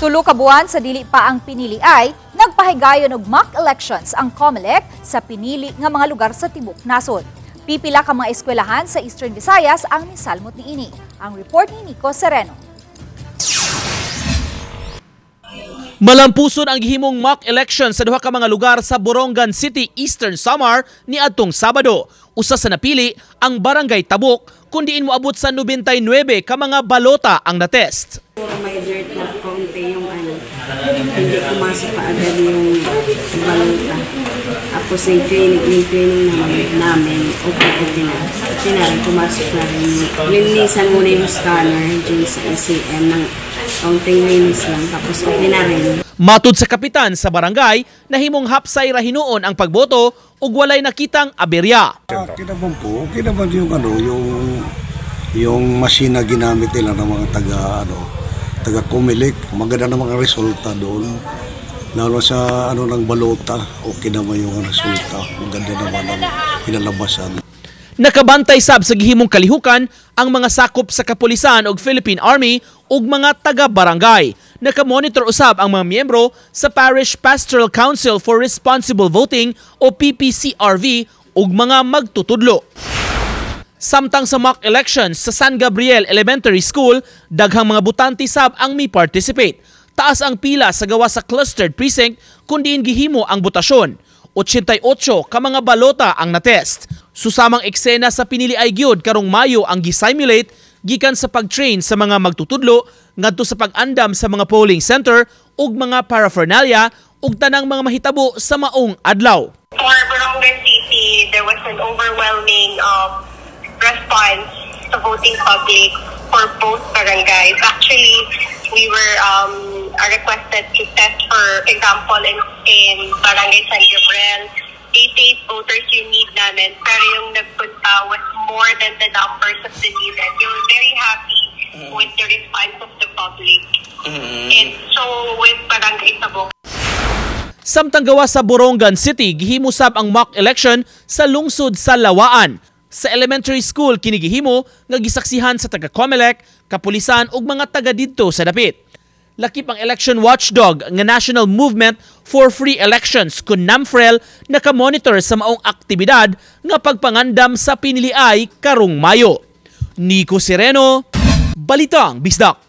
Tulo ka buwan sa dili pa ang pinili ay nagpahigayon og mock elections ang COMELEC sa pinili nga mga lugar sa tibok nasod. Pipila ka mga eskwelahan sa Eastern Visayas ang misalmot niini. Ang report ni Nico Sereno. Malampuson ang gihimong mock election sa duha ka mga lugar sa Borongan City, Eastern Samar niadtong Sabado. Usa sa napili ang Barangay Tabuk kun diin moabot sa 99 ka mga balota ang natest. May dirt na konti yung hindi pumasok pa agad yung balota. Tapos yung training namin, okay na. Sinarin, pumasok na rin. Linisan muna yung scanner dyan sa ECM ng kaunting linis lang. Tapos okay na rin. Matud sa kapitan sa barangay, nahimong hapsay ra hinuon ang pagboto ug walay nakitang aberya. Kinaban po, kinaban yung masina ginamit nila ng mga taga COMELEC. Maganda na mga resulta doon. Lalo sa ng balota, okay naman yung resulta. Maganda naman ang kinalabasan. Nakabantay sab sa gihimong kalihukan ang mga sakop sa kapulisan ug Philippine Army ug mga taga-barangay. Nakamonitor usab ang mga miyembro sa Parish Pastoral Council for Responsible Voting o PPCRV ug mga magtutudlo. Samtang sa mock elections sa San Gabriel Elementary School, daghang mga butante sab ang mi-participate. Taas ang pila sa gawa sa clustered precinct kung diin gihimo ang botasyon. 88 ka mga balota ang natest. Susamang eksena sa pinili ay gyud karong Mayo ang gisimulate gikan sa pag-train sa mga magtutudlo ngadto sa pag-andam sa mga polling center ug mga paraphernalia ug tanang mga mahitabo sa maong adlaw. For Borongan City, there was an overwhelming response to voting public for both barangays. Actually, we were requested to test, for example, in Barangay San Gabriel, 88 voters yung need namin, pero yung nagpunta was more than the numbers of the needed. We were very happy with the response of the public. And so, with Barangay Tabuk. Samtang gawa sa Borongan City, gihimusab ang mock election sa lungsod sa Lawaan. Sa elementary school kinigihimo nga gisaksihan sa taga-COMELEC, kapulisan ug mga taga didto sa dapit. Lakip ang election watchdog nga National Movement for Free Elections kun NAMFREL nakamonitor sa maong aktibidad nga pagpangandam sa piniliay karong Mayo. Nico Sereno, Balitang Bisdak.